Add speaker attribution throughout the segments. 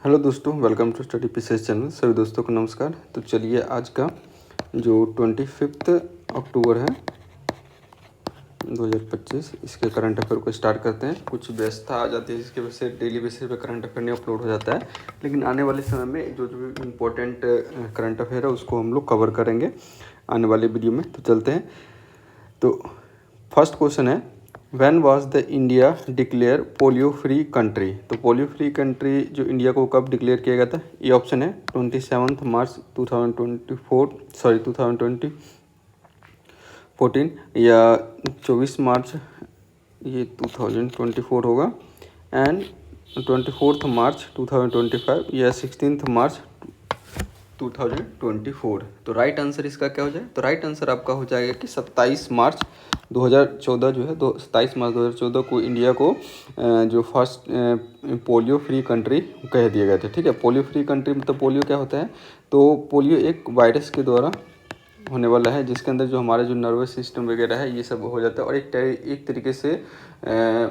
Speaker 1: Hello दोस्तों, welcome to study PCS channel. सभी दोस्तों को नमस्कार। तो चलिए आज का जो 25 अक्टूबर है 2025 इसके करंट अफेयर को स्टार्ट करते हैं। कुछ व्यस्तता आ जाती है जिसकी वजह से डेली बेसिस पे करंट अफेयर नहीं अपलोड हो जाता है, लेकिन आने वाले समय में जो जो इम्पोर्टेंट करंट अफेयर है उसको हम लोग कवर करेंगे आने वाले वीडियो में। तो चलते हैं। तो फर्स्ट क्वेश्चन है, when was the India declare polio free country. तो पोलियो फ्री कंट्री जो इंडिया को कब डिक्लेयर किया गया था? ये ऑप्शन है 27 मार्च 2014 या 24 मार्च ये 2024 होगा, एंड 24 मार्च 2025 या 16 मार्च 2024। तो राइट आंसर इसका क्या हो जाए? तो राइट आंसर आपका हो जाएगा कि 27 मार्च 2014 जो है 27 मार्च 2014 को इंडिया को जो फर्स्ट पोलियो फ्री कंट्री कह दिया गया था। ठीक है, पोलियो फ्री कंट्री मतलब पोलियो क्या होता है? तो पोलियो एक वायरस के द्वारा होने वाला है जिसके अंदर जो हमारा जो नर्वस सिस्टम वगैरह है ये सब हो जाता है, और एक तरीके से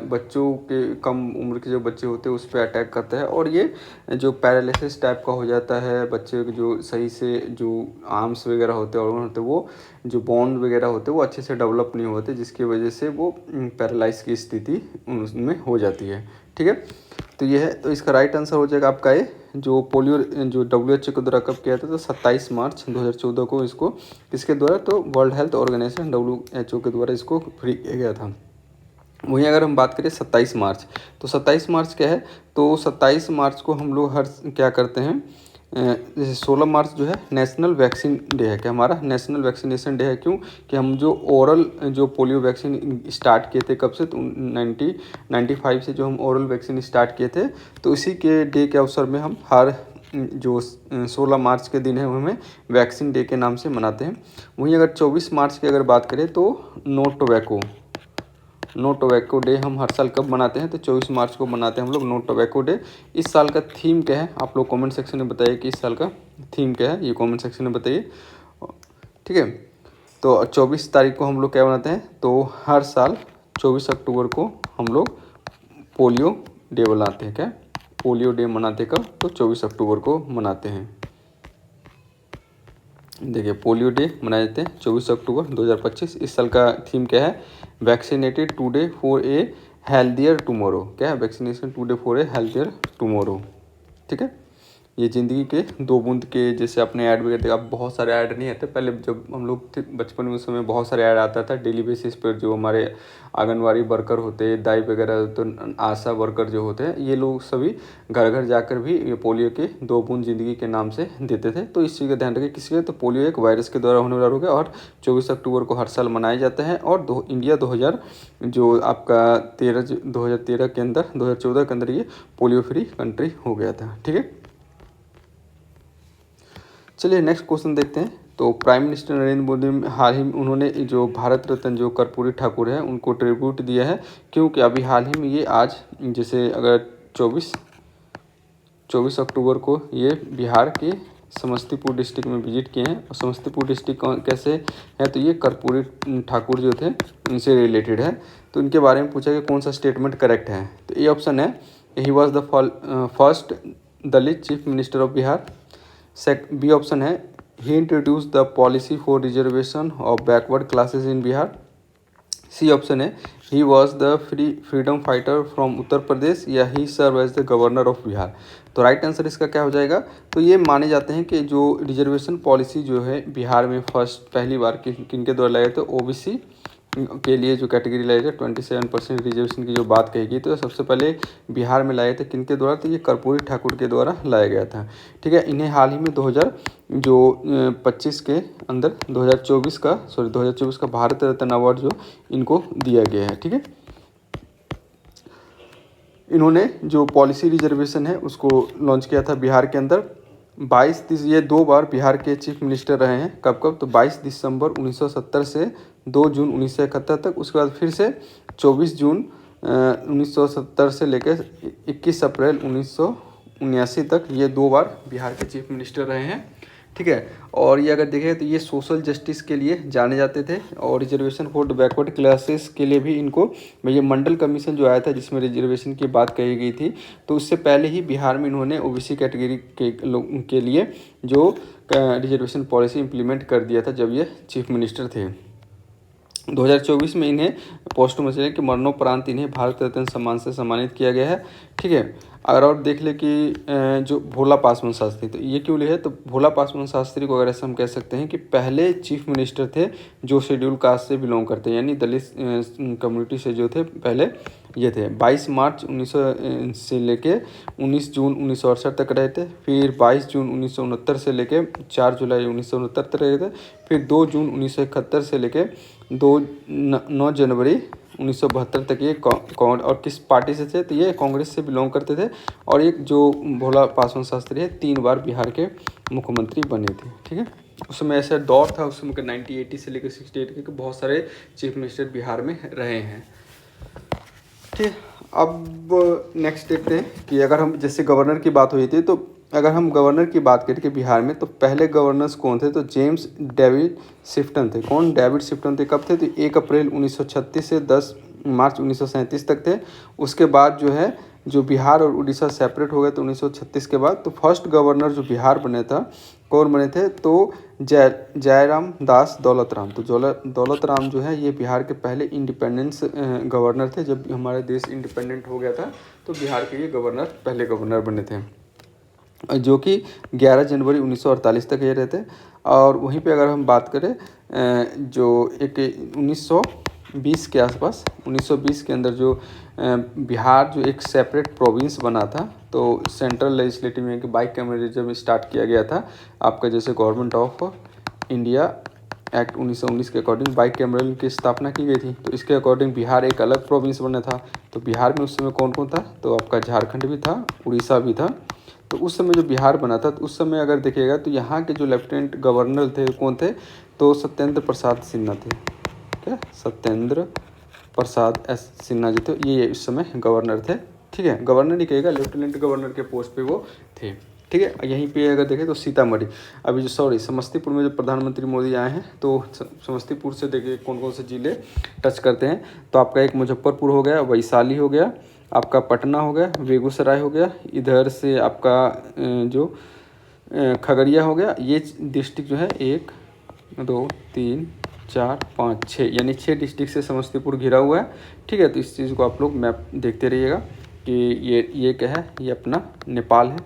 Speaker 1: बच्चों के कम उम्र के जो बच्चे होते हैं उस पर अटैक करता है, और ये जो पैरालिसिस टाइप का हो जाता है। बच्चे के जो सही से जो आर्म्स वगैरह होते हैं और होते वो जो बोन वगैरह होते हैं वो अच्छे से डेवलप नहीं होते, जिसकी वजह से वो पैरालाइज की स्थिति उनमें हो जाती है। ठीक है, तो ये है। तो इसका राइट आंसर हो जाएगा आपका ये जो पोलियो जो WHO के द्वारा कब किया था? तो 27 मार्च 2014 को इसको किसके द्वारा? तो वर्ल्ड हेल्थ ऑर्गेनाइजेशन WHO के द्वारा इसको फ्री किया गया था। वहीं अगर हम बात करें 27 मार्च, तो 27 मार्च क्या है? तो 27 मार्च को हम लोग हर क्या करते हैं, जैसे 16 मार्च जो है नेशनल वैक्सीन डे है। क्या हमारा नेशनल वैक्सीनेशन डे है? क्यों कि हम जो ओरल जो पोलियो वैक्सीन स्टार्ट किए थे कब से? तो 1995 से जो हम ओरल वैक्सीन स्टार्ट किए थे, तो इसी के डे के अवसर में हम हर जो 16 मार्च के दिन है वो हमें वैक्सीन डे के नाम से मनाते हैं। वहीं अगर 24 मार्च की अगर बात करें तो नो टोबैको डे हम हर साल कब मनाते हैं? तो 24 मार्च को मनाते हैं हम लोग नो टोबैको डे। इस साल का थीम क्या है? आप लोग कमेंट सेक्शन में बताइए कि इस साल का थीम क्या है, ये कमेंट सेक्शन में बताइए। ठीक है, तो 24 तारीख को हम लोग क्या मनाते हैं? तो हर साल 24 अक्टूबर को हम लोग पोलियो डे मनाते हैं। क्या पोलियो डे मनाते कब? तो 24 अक्टूबर को मनाते हैं। देखिए, पोलियो डे मनाए जाते हैं 24 अक्टूबर 2025। इस साल का थीम क्या है? Vaccinated today for a healthier tomorrow. क्या है? Vaccination today for a healthier tomorrow. ठीक है, ये ज़िंदगी के 2 बूंद के जैसे अपने ऐड वगैरह देखा। अब बहुत सारे ऐड नहीं आते, पहले जब हम लोग थे बचपन में उस समय बहुत सारे ऐड आता था डेली बेसिस पर। जो हमारे आंगनवाड़ी वर्कर होते, दाई वगैरह, तो आशा वर्कर जो होते हैं, ये लोग सभी घर घर जाकर भी ये पोलियो के 2 बूंद ज़िंदगी के नाम से देते थे। तो इस चीज़ का ध्यान रखें। किसी का? तो पोलियो एक वायरस के द्वारा होने वाला रोग है, और 24 अक्टूबर को हर साल मनाया जाता है। और इंडिया 2000 जो आपका 2013 के अंदर 2014 के अंदर ये पोलियो फ्री कंट्री हो गया था। ठीक है, चलिए नेक्स्ट क्वेश्चन देखते हैं। तो प्राइम मिनिस्टर नरेंद्र मोदी हाल ही में उन्होंने जो भारत रत्न जो कर्पूरी ठाकुर है उनको ट्रिब्यूट दिया है। क्योंकि अभी हाल ही में ये आज जैसे अगर 24 अक्टूबर को ये बिहार के समस्तीपुर डिस्ट्रिक्ट में विजिट किए हैं। और समस्तीपुर डिस्ट्रिक्ट कैसे है? तो ये कर्पूरी ठाकुर जो थे इनसे रिलेटेड है। तो इनके बारे में पूछा कि कौन सा स्टेटमेंट करेक्ट है? तो ये ऑप्शन है, he was the first Dalit chief minister of Bihar. B option है, he introduce the policy for reservation of backward classes in Bihar. C option है, he was the freedom fighter from Uttar Pradesh, या he serve as the governor of Bihar. तो right answer इसका क्या हो जाएगा? तो ये माने जाते हैं कि जो रिजर्वेशन पॉलिसी जो है बिहार में पहली बार किनके द्वारा लाए थे? ओबीसी के लिए जो कैटेगरी लाए थे 27% रिजर्वेशन की जो बात कही गई, तो सबसे पहले बिहार में लाए थे किनके द्वारा? तो ये कर्पूरी ठाकुर के द्वारा लाया गया था। ठीक है, इन्हें हाल ही में 2025 के अंदर 2024 का भारत रत्न अवार्ड जो इनको दिया गया है। ठीक है, इन्होंने जो पॉलिसी रिजर्वेशन है उसको लॉन्च किया था बिहार के अंदर। 22 ये 2 बार बिहार के चीफ मिनिस्टर रहे हैं। कब कब? तो 22 दिसंबर 1970 से 2 जून 1971 तक। उसके बाद फिर से 24 जून 1970 से लेकर 21 अप्रैल 1979 तक ये 2 बार बिहार के चीफ मिनिस्टर रहे हैं। ठीक है। और ये अगर देखें तो ये सोशल जस्टिस के लिए जाने जाते थे और रिजर्वेशन फॉर बैकवर्ड क्लासेस के लिए भी इनको, ये मंडल कमीशन जो आया था जिसमें रिजर्वेशन की बात कही गई थी, तो उससे पहले ही बिहार में इन्होंने ओबीसी कैटेगरी के लोगों के लिए जो रिजर्वेशन पॉलिसी इम्प्लीमेंट कर दिया था जब ये चीफ मिनिस्टर थे। 2024 में इन्हें पोस्टमसली के मरणोपरांत इन्हें भारत रत्न सम्मान से सम्मानित किया गया है। ठीक है। अगर और देख ले कि जो भोला पासवान शास्त्री, तो ये क्यों लिए है, तो भोला पासवान शास्त्री को अगर ऐसा हम कह सकते हैं कि पहले चीफ मिनिस्टर थे जो शेड्यूल कास्ट से बिलोंग करते हैं, यानी दलित कम्युनिटी से जो थे पहले ये थे। 22 मार्च 1900 से लेके 19 जून 1968 तक रहे थे। फिर 22 जून 1969 से लेके 4 जुलाई 1969 तक रहे थे। फिर 2 जून 1971 से लेके 9 जनवरी 1972 तक ये और किस पार्टी से थे, तो ये कांग्रेस से बिलोंग करते थे। और एक जो भोला पासवान शास्त्री है 3 बार बिहार के मुख्यमंत्री बने थे। ठीक है। उस समय ऐसा दौर था उस समय का 1980 से लेकर 68 के बहुत सारे चीफ मिनिस्टर बिहार में रहे हैं। ठीक। अब नेक्स्ट देखते हैं कि अगर हम जैसे गवर्नर की बात हुई थी, तो अगर हम गवर्नर की बात करें कि बिहार में, तो पहले गवर्नर्स कौन थे, तो जेम्स डेविड शिफ्टन थे। कौन? डेविड शिफ्टन थे। कब थे? तो 1 अप्रैल 1936 से 10 मार्च 1937 तक थे। उसके बाद जो है जो बिहार और उड़ीसा सेपरेट हो गए तो 1936 के बाद, तो फर्स्ट गवर्नर जो बिहार बने था, कौन बने थे, तो जयराम दास दौलत राम। तो दौलत राम जो है ये बिहार के पहले इंडिपेंडेंस गवर्नर थे। जब हमारा देश इंडिपेंडेंट हो गया था तो बिहार के ये गवर्नर पहले गवर्नर बने थे, जो कि 11 जनवरी 1948 तक ये रहते। और वहीं पे अगर हम बात करें जो एक 1920 के आसपास, 1920 के अंदर जो बिहार जो एक सेपरेट प्रोविंस बना था, तो सेंट्रल लेजिस्लेटिव में बाइकैमरलिज्म स्टार्ट किया गया था आपका, जैसे गवर्नमेंट ऑफ इंडिया एक्ट 1919 के अकॉर्डिंग बाइकैमरल की स्थापना की गई थी। तो इसके अकॉर्डिंग बिहार एक अलग प्रोविंस बना था। तो बिहार में उस समय कौन कौन था, तो आपका झारखंड भी था, उड़ीसा भी था। तो उस समय जो बिहार बना था, तो उस समय अगर देखिएगा तो यहाँ के जो लेफ्टिनेंट गवर्नर थे कौन थे, तो सत्येंद्र प्रसाद सिन्हा थे। क्या? सत्येंद्र प्रसाद एस सिन्हा जी थे, ये उस समय गवर्नर थे। ठीक है। गवर्नर ही कहेगा, लेफ्टिनेंट गवर्नर के पोस्ट पे वो थे। ठीक है। यहीं पे अगर देखें तो सीतामढ़ी, अभी जो समस्तीपुर में जो प्रधानमंत्री मोदी आए हैं, तो समस्तीपुर से देखिए कौन कौन से जिले टच करते हैं। तो आपका एक मुजफ्फरपुर हो गया, वैशाली हो गया, आपका पटना हो गया, बेगूसराय हो गया, इधर से आपका जो खगड़िया हो गया। ये डिस्ट्रिक्ट जो है 1 2 3 4 5 6, यानी 6 डिस्ट्रिक्ट से समस्तीपुर घिरा हुआ है। ठीक है। तो इस चीज़ को आप लोग मैप देखते रहिएगा कि ये क्या है, ये अपना नेपाल है।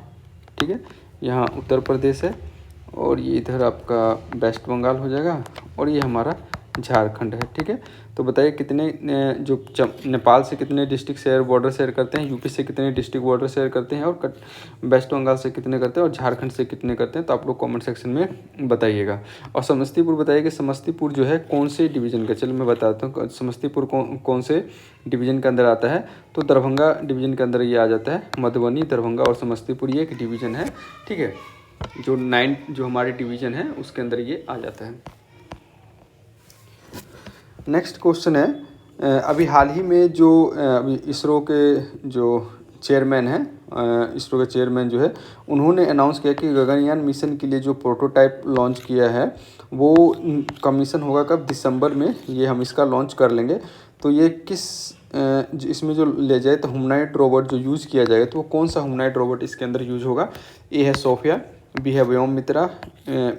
Speaker 1: ठीक है। यहाँ उत्तर प्रदेश है और ये इधर आपका वेस्ट बंगाल हो जाएगा और ये हमारा झारखंड है। ठीक है। तो बताइए कितने जो नेपाल से कितने डिस्ट्रिक्ट शेयर बॉर्डर शेयर करते हैं, यूपी से कितने डिस्ट्रिक्ट बॉर्डर शेयर करते हैं, और वेस्ट बंगाल से कितने करते हैं और झारखंड से कितने करते हैं, तो आप लोग कमेंट सेक्शन में बताइएगा। और समस्तीपुर बताइए कि समस्तीपुर जो है कौन से डिवीज़न का, चलो मैं बताता हूँ समस्तीपुर कौन से डिवीज़न के अंदर आता है। तो दरभंगा डिवीज़न के अंदर ये आ जाता है। मधुबनी, दरभंगा और समस्तीपुर ये एक डिवीज़न है। ठीक है। जो 9 जो हमारे डिवीज़न है उसके अंदर ये आ जाता है। नेक्स्ट क्वेश्चन है, अभी हाल ही में जो अभी इसरो के जो चेयरमैन हैं, इसरो के चेयरमैन जो है, उन्होंने अनाउंस किया कि गगनयान मिशन के लिए जो प्रोटोटाइप लॉन्च किया है वो कमीशन होगा कब, दिसंबर में ये हम इसका लॉन्च कर लेंगे। तो ये किस इसमें जो ले जाए तो ह्यूमनॉइड रोबोट जो यूज़ किया जाएगा, तो वो कौन सा ह्यूमनॉइड रोबोट इसके अंदर यूज होगा। ए है सोफिया, बी है व्योममित्रा,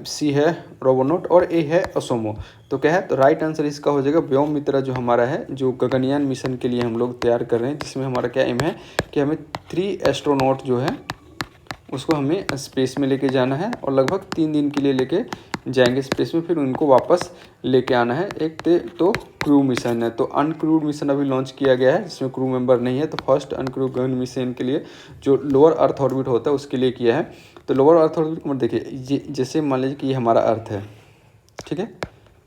Speaker 1: सी है रोबोनॉट और ए है असोमो। तो क्या है, तो राइट आंसर इसका हो जाएगा व्योममित्रा जो हमारा है, जो गगनयान मिशन के लिए हम लोग तैयार कर रहे हैं, जिसमें हमारा क्या एम है कि हमें 3 एस्ट्रोनॉट जो है उसको हमें स्पेस में लेके जाना है और लगभग 3 दिन के लिए लेके जाएंगे स्पेस में, फिर उनको वापस लेके आना है। एक तो क्रू मिशन है, तो अनक्रूड मिशन अभी लॉन्च किया गया है जिसमें क्रू मेंबर नहीं है। तो फर्स्ट अनक्रूड गगन मिशन के लिए जो लोअर अर्थ ऑर्बिट होता है उसके लिए किया है। तो लोअर अर्थ ऑर्बिट में देखिए, जैसे मान लीजिए कि ये हमारा अर्थ है, ठीक है,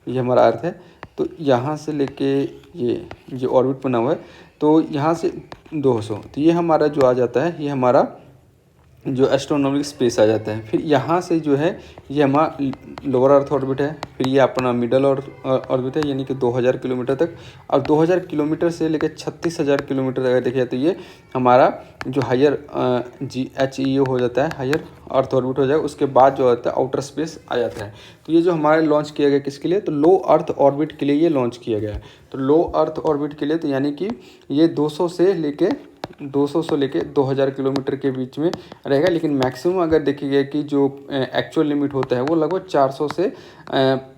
Speaker 1: ये हमारा अर्थ है। तो यहाँ से लेके ये ऑर्बिट बना हुआ है, तो यहाँ से 200, तो ये हमारा जो आ जाता है, ये हमारा जो एस्ट्रोनॉमिकल स्पेस आ जाता है। फिर यहाँ से जो है ये हमारा लोअर अर्थ ऑर्बिट है, फिर ये अपना मिडल ऑर्बिट है यानी कि 2000 किलोमीटर तक, और 2000 किलोमीटर से लेकर 36,000 किलोमीटर तक अगर देखिए तो ये हमारा जो हायर HEO हो जाता है, हायर अर्थ ऑर्बिट हो जाएगा। उसके बाद जो होता है आउटर स्पेस आ जाता है। तो ये जो हमारे लॉन्च किया गया किसके लिए, तो लो अर्थ ऑर्बिट के लिए ये लॉन्च किया गया है। तो लो अर्थ ऑर्बिट के लिए तो यानी कि ये 200 से लेके 2000 किलोमीटर के बीच में रहेगा। लेकिन मैक्सिमम अगर देखिएगा कि जो एक्चुअल लिमिट होता है वो लगभग 400 से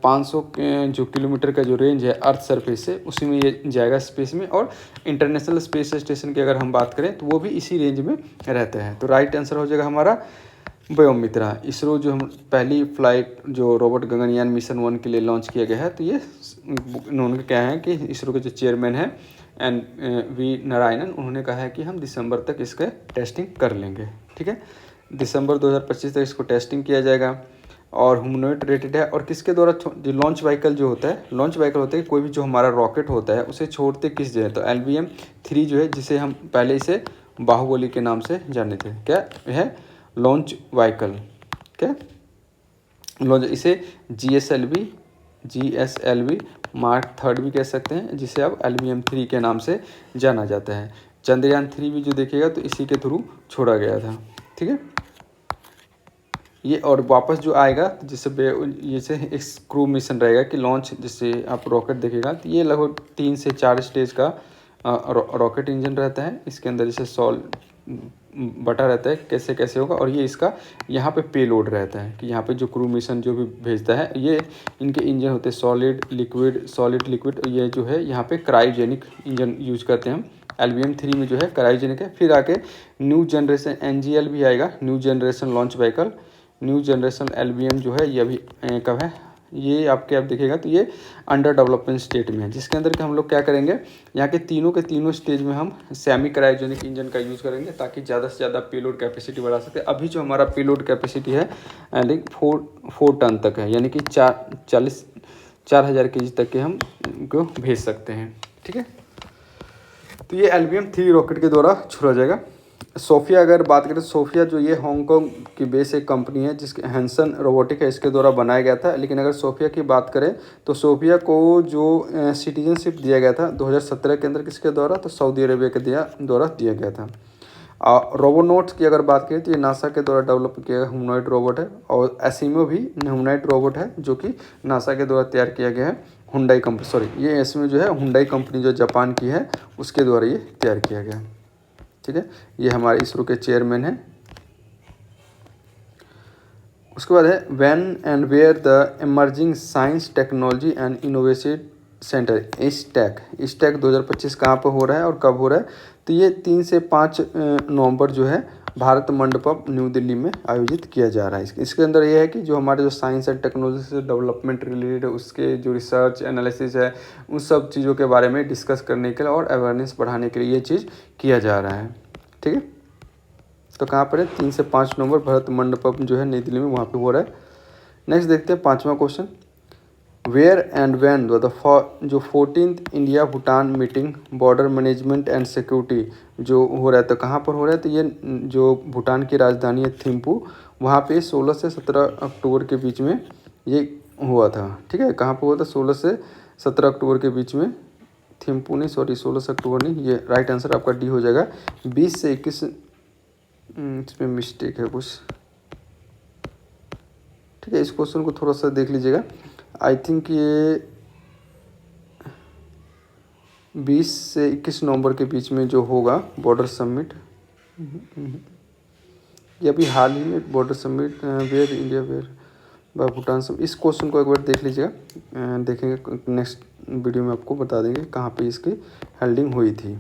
Speaker 1: 500 जो किलोमीटर का जो रेंज है अर्थ सरफेस से, उसी में ये जाएगा स्पेस में। और इंटरनेशनल स्पेस स्टेशन की अगर हम बात करें तो वो भी इसी रेंज में रहता है। तो राइट आंसर हो जाएगा हमारा व्योमित्रा। इसरो जो हम पहली फ्लाइट जो रोबोट गगनयान मिशन 1 के लिए लॉन्च किया गया है, तो ये उन्होंने क्या है कि इसरो के जो चेयरमैन हैं V नारायणन, उन्होंने कहा है कि हम दिसंबर तक इसका टेस्टिंग कर लेंगे। ठीक है, दिसंबर 2025 तक इसको टेस्टिंग किया जाएगा। और ह्यूमनॉइड रेटेड है। और किसके द्वारा जो लॉन्च व्हीकल जो होता है, लॉन्च व्हीकल होता है कोई भी जो हमारा रॉकेट होता है उसे छोड़ते किस जगह, तो LVM-3 जो है, जिसे हम पहले इसे बाहुबली के नाम से जानते थे, क्या है लॉन्च व्हीकल, क्या लॉन्च, इसे GSLV मार्क 3 भी कह सकते हैं, जिसे अब LVM-3 के नाम से जाना जाता है। चंद्रयान-3 भी जो देखिएगा तो इसी के थ्रू छोड़ा गया था। ठीक है, ये और वापस जो आएगा तो जैसे एक क्रू मिशन रहेगा कि लॉन्च, जिससे आप रॉकेट देखेगा तो ये लगभग 3 से 4 स्टेज का रॉकेट इंजन रहता है। इसके अंदर जैसे बटा रहता है कैसे कैसे होगा। और ये इसका यहाँ पे पेलोड रहता है कि यहाँ पे जो क्रू मिशन जो भी भेजता है, ये इनके इंजन होते हैं सॉलिड लिक्विड। ये जो है यहाँ पे क्रायोजेनिक इंजन यूज करते हैं हम। LVM-3 में जो है क्रायोजेनिक है। फिर आके न्यू जनरेशन NGL भी आएगा, new generation launch vehicle. New generation LVM जो है ये अभी कब है, ये आपके देखिएगा तो ये अंडर डेवलपमेंट स्टेट में है, जिसके अंदर कि हम लोग क्या करेंगे, यहाँ के तीनों स्टेज में हम सेमी क्रायोजेनिक इंजन का यूज़ करेंगे ताकि ज़्यादा से ज़्यादा पेलोड कैपेसिटी बढ़ा सके। अभी जो हमारा पेलोड कैपेसिटी है लाइक 4 टन तक है, यानी कि 4,000 kg तक के हम को भेज सकते हैं। ठीक है, तो ये LVM-3 रॉकेट के द्वारा छोड़ा जाएगा। सोफिया अगर बात करें, सोफिया जो ये हांगकांग की बेस एक कंपनी है जिसके हैंसन रोबोटिक है, इसके द्वारा बनाया गया था। लेकिन अगर सोफिया की बात करें तो सोफिया को जो सिटीजनशिप दिया गया था 2017 के अंदर, किसके द्वारा, तो सऊदी अरेबिया के द्वारा दिया गया था। रोबोनॉट्स की अगर बात करें तो ये नासा के द्वारा डेवलप किया गया ह्यूमनॉइड रोबोट है। और एसिमो भी ह्यूमनॉइड रोबोट है जो कि नासा के द्वारा तैयार किया गया है। हुंडई कंपनी, ये इसमें जो है हुंडई कंपनी जो जापान की है उसके द्वारा ये तैयार किया गया। ठीक है, ये हमारे इसरो के चेयरमैन हैं। उसके बाद है when and where the emerging science technology and innovation centre ISTEC 2025 कहाँ पर हो रहा है और कब हो रहा है, तो ये 3 से 5 नवंबर जो है भारत मंडपम न्यू दिल्ली में आयोजित किया जा रहा है। इसके अंदर ये है कि जो हमारे जो साइंस एंड टेक्नोलॉजी से डेवलपमेंट रिलेटेड है उसके जो रिसर्च एनालिसिस है उन सब चीज़ों के बारे में डिस्कस करने के लिए और अवेयरनेस बढ़ाने के लिए ये चीज़ किया जा रहा है। ठीक है, तो कहाँ पर है, 3 से 5 नवंबर भारत मंडपम जो है नई दिल्ली में, वहाँ पे हो रहा है। नेक्स्ट देखते हैं 5वां क्वेश्चन, वेयर एंड व्हेन जो 14th India Bhutan meeting border management and security जो हो रहा है, तो कहाँ पर हो रहा है, तो ये जो भूटान की राजधानी है थिम्पू, वहाँ पे 16 से 17 अक्टूबर के बीच में ये हुआ था। ठीक है, कहाँ पर हुआ था, 16 से 17 अक्टूबर के बीच में, थिम्पू नहीं, सॉरी 16 से अक्टूबर नहीं, ये राइट आंसर आपका डी हो जाएगा। 20 से 21, इसमें मिस्टेक है कुछ। ठीक है, इस क्वेश्चन को थोड़ा सा देख लीजिएगा। आई थिंक ये 20 से 21 नवंबर के बीच में जो होगा बॉर्डर समिट, ये अभी हाल ही में border summit where India where by Bhutan summit, इस क्वेश्चन को एक बार देख लीजिएगा। देखेंगे नेक्स्ट वीडियो में आपको बता देंगे कहाँ पे इसकी हेल्डिंग हुई थी।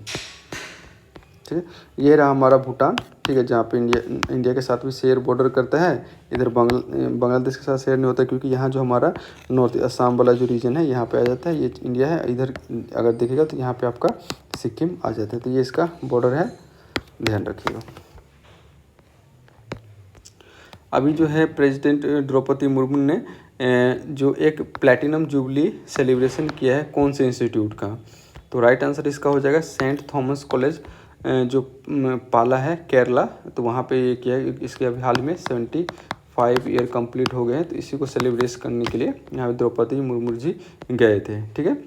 Speaker 1: ठीक है, ये रहा हमारा भूटान। ठीक है, जहाँ पे इंडिया के साथ भी शेयर बॉर्डर करता है। इधर बांग्लादेश के साथ शेयर नहीं होता क्योंकि यहाँ जो हमारा नॉर्थ असम वाला जो रीजन है यहाँ पे आ जाता है, ये इंडिया है। इधर अगर देखिएगा तो यहाँ पे आपका सिक्किम आ जाता है, तो ये इसका बॉर्डर है, ध्यान रखिएगा। अभी जो है प्रेसिडेंट द्रौपदी मुर्मू ने जो एक प्लैटिनम जुबली सेलिब्रेशन किया है, कौन से इंस्टीट्यूट का, तो राइट आंसर इसका हो जाएगा सेंट थॉमस कॉलेज जो पाला है केरला, तो वहाँ पे ये किया है। इसके अभी हाल में 75 ईयर कंप्लीट हो गए हैं, तो इसी को सेलिब्रेट करने के लिए यहाँ पे द्रौपदी मुर्मू जी गए थे। ठीक है,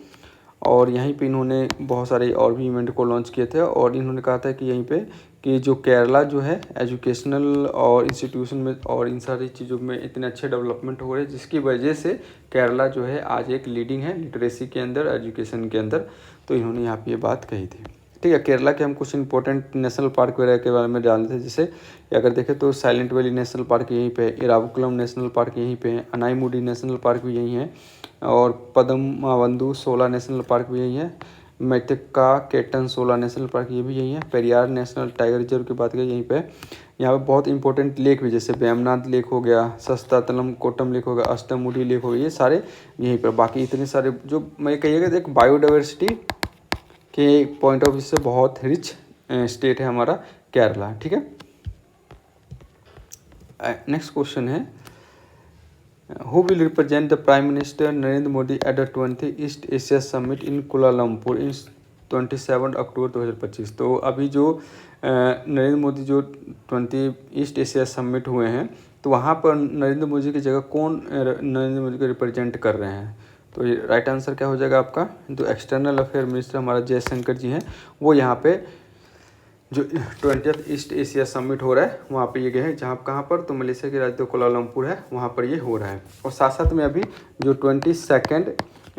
Speaker 1: और यहीं पे इन्होंने बहुत सारे और भी इवेंट को लॉन्च किए थे, और इन्होंने कहा था कि यहीं पे कि जो केरला जो है एजुकेशनल और इंस्टीट्यूशन में और इन सारी चीज़ों में इतने अच्छे डेवलपमेंट हो रहे हैं, जिसकी वजह से केरला जो है आज एक लीडिंग है लिटरेसी के अंदर, एजुकेशन के अंदर। तो इन्होंने यहाँ पे ये बात कही थी। ठीक है, केरला के हम कुछ इंपॉर्टेंट नेशनल पार्क वगैरह के बारे में जानते थे, जैसे अगर देखें तो साइलेंट वैली नेशनल पार्क यहीं पे है, इरावकुलम नेशनल पार्क यहीं पे है, अनाईमुडी नेशनल पार्क भी यहीं है, और पद्मावंदु सोला नेशनल पार्क भी यहीं है, मेटका केटन सोला नेशनल पार्क ये भी यहीं है, पेरियार नेशनल टाइगर रिजर्व की बात करें यहीं पे। यहाँ पे बहुत इंपॉर्टेंट लेक भी, जैसे वेमनाथ लेक हो गया, सस्तातलम कोटम लेक हो गया, अष्टमुडी लेक हो गया, ये सारे यहीं पर। बाकी इतने सारे जो मैं कहिएगा एक बायोडाइवर्सिटी के पॉइंट ऑफ व्यू से बहुत रिच स्टेट है हमारा केरला। ठीक है, नेक्स्ट क्वेश्चन है, who will represent the prime minister Narendra Modi at the 20th East Asia summit in Kuala Lumpur in 27 October 2025। तो अभी जो नरेंद्र मोदी जो 20 ईस्ट एशिया समिट हुए हैं, तो वहाँ पर नरेंद्र मोदी की जगह कौन नरेंद्र मोदी को रिप्रेजेंट कर रहे हैं? तो ये राइट आंसर क्या हो जाएगा आपका? जो एक्सटर्नल अफेयर मिनिस्टर हमारा जयशंकर जी हैं, वो यहाँ पे जो 20th ईस्ट एशिया समिट हो रहा है वहाँ पे ये गए हैं। जहाँ कहाँ पर? तो मलेशिया की राजधानी कुलालमपुर है, वहाँ पर ये हो रहा है। और साथ साथ में अभी जो 22nd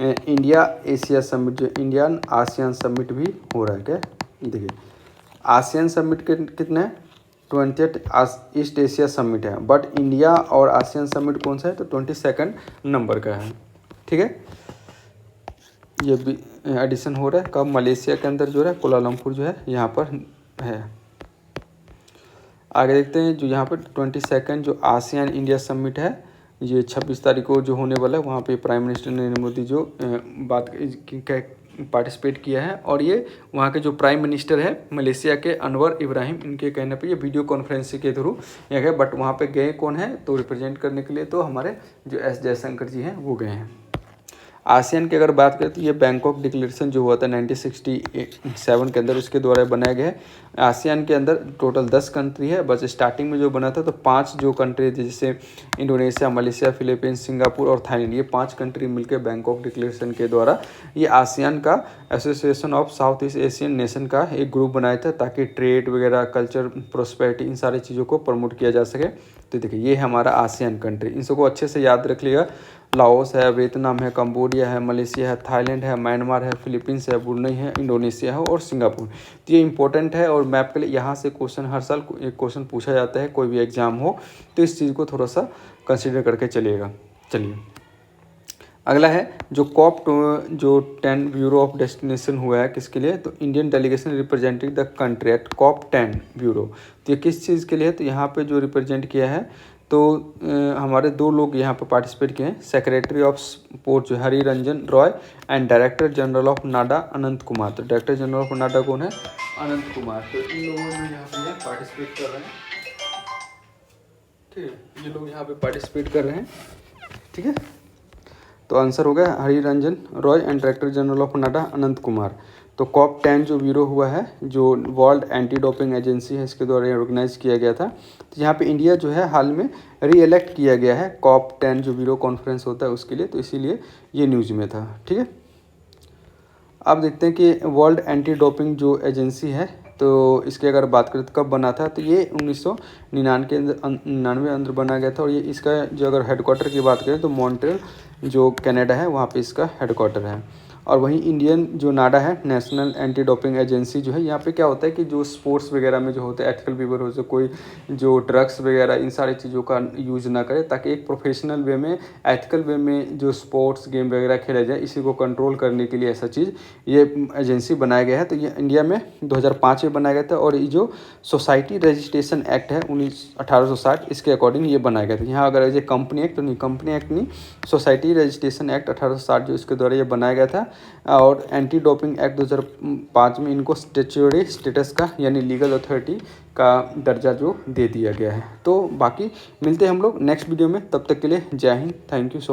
Speaker 1: इंडिया एशिया समिट, जो इंडियन आसियान समिट भी हो रहा है। क्या देखिए, आसियान समिट के कितने हैं? 20th ईस्ट एशिया समिट है, बट इंडिया और आसियान समिट कौन सा है? तो 22nd नंबर का है। ठीक है, ये भी एडिशन हो रहा है कब? मलेशिया के अंदर जो है कुलालमपुर जो है यहाँ पर है। आगे देखते हैं, जो यहाँ पर 22nd जो आसियान इंडिया समिट है, ये 26 तारीख को जो होने वाला है, वहाँ पे प्राइम मिनिस्टर नरेंद्र मोदी जो पार्टिसिपेट किया है। और ये वहाँ के जो प्राइम मिनिस्टर है मलेशिया के अनवर इब्राहिम, इनके कहने पे ये वीडियो कॉन्फ्रेंस के थ्रू ये गए। बट वहाँ पे गए कौन है? तो रिप्रेजेंट करने के लिए तो हमारे जो एस जयशंकर जी हैं वो गए हैं। आसियान की अगर बात करें तो ये बैंकॉक डिक्लेरेशन जो हुआ था 1967 के अंदर, उसके द्वारा बनाया गया है। आसियान के अंदर टोटल 10 कंट्री है, बस स्टार्टिंग में जो बना था तो 5 जो कंट्री थी, जैसे इंडोनेशिया, मलेशिया, फिलीपींस, सिंगापुर और थाईलैंड, ये 5 कंट्री मिलकर बैंकॉक डिक्लेरेशन के द्वारा ये आसियान का association of south east Asian nation का एक ग्रुप बनाया था, ताकि ट्रेड वगैरह, कल्चर, प्रोस्पेरिटी, इन सारी चीज़ों को प्रमोट किया जा सके। तो देखिए ये हमारा आसियान कंट्री, इन सबको अच्छे से याद रख लिएगा। लाओस है, वियतनाम है, कंबोडिया है, मलेशिया है, थाईलैंड है, म्यांमार है, फिलीपींस है, ब्रुनई है, इंडोनेशिया है और सिंगापुर। तो ये इंपॉर्टेंट है, और मैप के लिए यहाँ से क्वेश्चन हर साल एक क्वेश्चन पूछा जाता है, कोई भी एग्जाम हो, तो इस चीज़ को थोड़ा सा कंसिडर करके चलिएगा। चलिए अगला है जो जो 10 ब्यूरो ऑफ डेस्टिनेशन हुआ है, किसके लिए? तो Indian delegation representing the country at COP10 bureau. तो ये किस चीज़ के लिए? तो यहाँ पे जो रिप्रेजेंट किया है, तो हमारे 2 लोग यहाँ पर पार्टिसिपेट किए हैं, सेक्रेटरी ऑफ स्पोर्ट्स जो Hari Ranjan Roy and director general of NADA Anant Kumar. तो डायरेक्टर जनरल ऑफ नाडा कौन है? अनंत कुमार। तो इन लोगों ने यहाँ पे पार्टिसिपेट कर रहे हैं। ठीक है, ये लोग यहाँ पे पार्टिसिपेट कर रहे हैं। ठीक है, तो आंसर हो गया Hari Ranjan Roy and director general of NADA Anant Kumar. तो COP10 जो ब्यूरो हुआ है, जो वर्ल्ड एंटी डोपिंग एजेंसी है, इसके द्वारा ऑर्गेनाइज किया गया था। तो यहाँ पे इंडिया जो है हाल में री-इलेक्ट किया गया है COP10 जो ब्यूरो कॉन्फ्रेंस होता है उसके लिए, तो इसीलिए ये न्यूज़ में था। ठीक है, अब देखते हैं कि वर्ल्ड एंटी डोपिंग जो एजेंसी है, तो इसकी अगर बात करें तो कब बना था? तो ये 1999 अंदर बना गया था। और ये इसका जो अगर हेडक्वार्टर की बात करें तो मॉन्ट्रियल जो कनाडा है वहाँ पे इसका हेडक्वार्टर है। और वहीं इंडियन जो नाडा है, नेशनल एंटी डोपिंग एजेंसी जो है, यहाँ पे क्या होता है कि जो स्पोर्ट्स वगैरह में जो होते हैं एथिकल बिहेवियर हो, जो कोई जो ड्रग्स वगैरह इन सारी चीज़ों का यूज़ ना करे, ताकि एक प्रोफेशनल वे में, एथिकल वे में जो स्पोर्ट्स गेम वगैरह खेला जाए, इसी को कंट्रोल करने के लिए ऐसा चीज़ ये एजेंसी बनाया गया है। तो ये इंडिया में 2005 में बनाया गया था। और ये जो सोसाइटी रजिस्ट्रेशन एक्ट है 1860, इसके अकॉर्डिंग ये बनाया गया था। यहाँ अगर ये कंपनी एक्ट तो नहीं, कंपनी एक्ट नहीं, सोसाइटी रजिस्ट्रेशन एक्ट 1860 जो इसके द्वारा ये बनाया गया था। और एंटी डोपिंग एक्ट 2005 में इनको स्टैट्यूटरी स्टेटस का, यानी लीगल अथॉरिटी का दर्जा जो दे दिया गया है। तो बाकी मिलते हैं हम लोग नेक्स्ट वीडियो में, तब तक के लिए जय हिंद, थैंक यू सो